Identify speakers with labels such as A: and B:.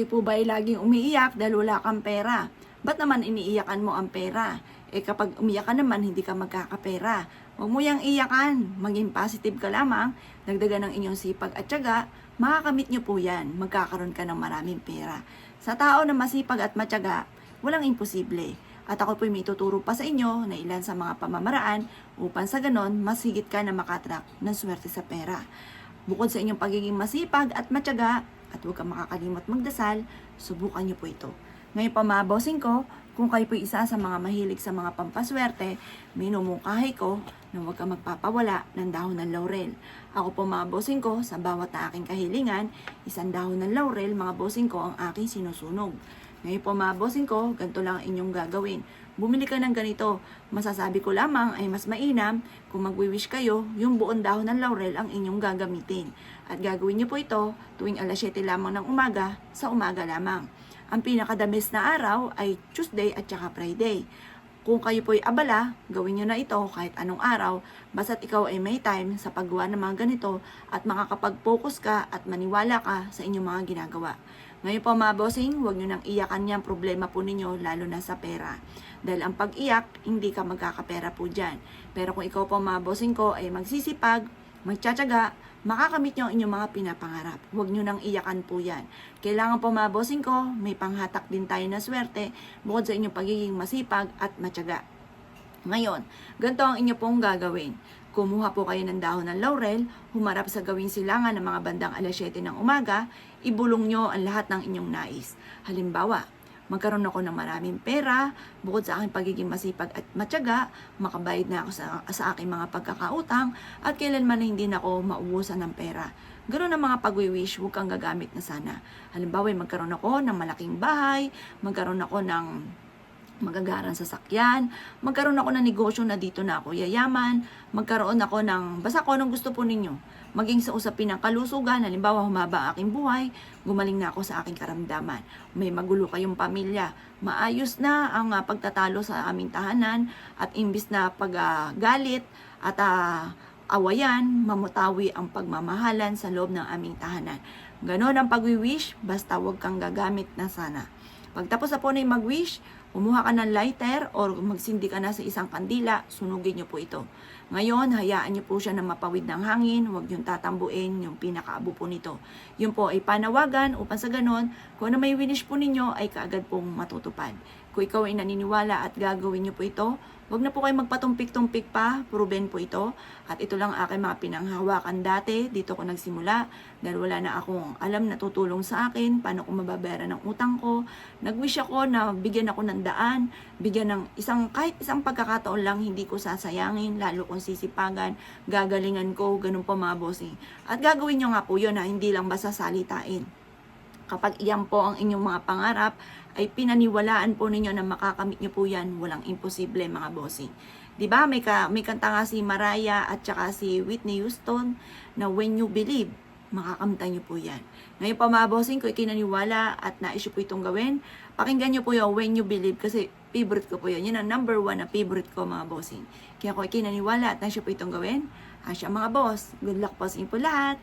A: Hindi po ba ay laging umiiyak dahil wala kang pera? Ba't naman iniiyakan mo ang pera? Kapag umiyak ka naman, hindi ka magkakapera. Huwag mo yang iyakan. Maging positive ka lamang. Dagdagan ng inyong sipag at tiyaga. Makakamit nyo po yan. Magkakaroon ka ng maraming pera. Sa tao na masipag at matyaga, walang imposible. At ako po'y may tuturo pa sa inyo na ilan sa mga pamamaraan upang sa ganon, mas higit ka na makatrack ng swerte sa pera. Bukod sa inyong pagiging masipag at matyaga, at huwag kang makakalimot magdasal, subukan niyo po ito. Ngayon pa mga bossing ko, kung kayo po isa sa mga mahilig sa mga pampaswerte, minumungkahi ko na huwag kang magpapawala ng dahon ng laurel. Ako po mga bossing ko, sa bawat na aking kahilingan, isang dahon ng laurel, mga bossing ko ang aking sinusunog. Ngayon po mga bossing ko, ganito lang ang inyong gagawin. Bumili ka ng ganito. Masasabi ko lamang ay mas mainam kung magwi-wish kayo, yung buong dahon ng laurel ang inyong gagamitin. At gagawin niyo po ito tuwing alas 7 lamang ng umaga, sa umaga lamang. Ang pinaka-the best na araw ay Tuesday at saka Friday. Kung kayo po'y abala, gawin nyo na ito kahit anong araw, basta't ikaw ay may time sa paggawa ng mga ganito at makakapag-focus ka at maniwala ka sa inyong mga ginagawa. Ngayon po mga bossing, huwag nyo nang iyakan niyang problema po ninyo, lalo na sa pera. Dahil ang pag-iyak, hindi ka magkakapera po dyan. Pero kung ikaw po mga bossing ko ay magsisipag, magtsatsaga, makakamit nyo ang inyong mga pinapangarap. Huwag nyo nang iyakan po yan. Kailangan po mga bossing ko, may panghatak din tayo na swerte bukod sa inyong pagiging masipag at matyaga. Ngayon, ganito ang inyo pong gagawin. Kumuha po kayo ng dahon ng laurel, humarap sa gawing silangan ng mga bandang alas 7 ng umaga, ibulong nyo ang lahat ng inyong nais. Halimbawa, magkaroon ako ng maraming pera, bukod sa aking pagiging masipag at matyaga, makabayad na ako sa aking mga pagkakautang, at kailanman na hindi na ako maubusan ng pera. Ganoon ang mga pag-wish, huwag kang gagamit na sana. Halimbawa, magkaroon ako ng malaking bahay, magkaroon ako ng magagarang sasakyan, magkaroon ako ng negosyo na dito na ako yayaman, magkaroon ako ng, basta ko anong gusto po ninyo, maging sa usapin ng kalusugan, halimbawa humaba aking buhay, gumaling na ako sa aking karamdaman, may magulo kayong pamilya, maayos na ang pagtatalo sa aming tahanan, at imbis na paggalit at awayan, mamutawi ang pagmamahalan sa loob ng aming tahanan. Ganon ang pag-wish, basta huwag kang gagamit na sana. Pagtapos na po na mag-wish, kumuha ka ng lighter or magsindi ka na sa isang kandila, sunugin nyo po ito. Ngayon, hayaan nyo po siya na mapawid ng hangin, huwag nyo tatambuin yung pinakaabo po nito. Yun po ay panawagan upang sa ganon, kung ano may winish po ninyo ay kaagad pong matutupad. Kung ikaw ay naniniwala at gagawin nyo po ito, huwag na po kayo magpatumpik-tumpik pa, proven po ito. At ito lang aking mga pinanghawakan dati, dito ko nagsimula, dahil wala na akong alam na tutulong sa akin, paano ko mababayaran ng utang ko. Nag-wish ako na bigyan ako ng daan, bigyan ng kahit isang pagkakataon lang, hindi ko sasayangin, lalo kung sisipagan, gagalingan ko, ganun po mga bossing. At gagawin nyo nga po yun, hindi lang basta salitain. Kapag iyan po ang inyong mga pangarap, ay pinaniwalaan po ninyo na makakamit nyo po yan, walang imposible mga bossing. Diba, may kanta nga si Mariah at saka si Whitney Houston na When You Believe, makakamta nyo po yan. Ngayon pa mga bossing, kung ikinaniwala at nais po itong gawin, pakinggan nyo po yung When You Believe kasi favorite ko po yun. Yun ang number 1 na favorite ko mga bossing. Kaya kung ikinaniwala at nais po itong gawin, asya mga boss, good luck po sa inyo po lahat.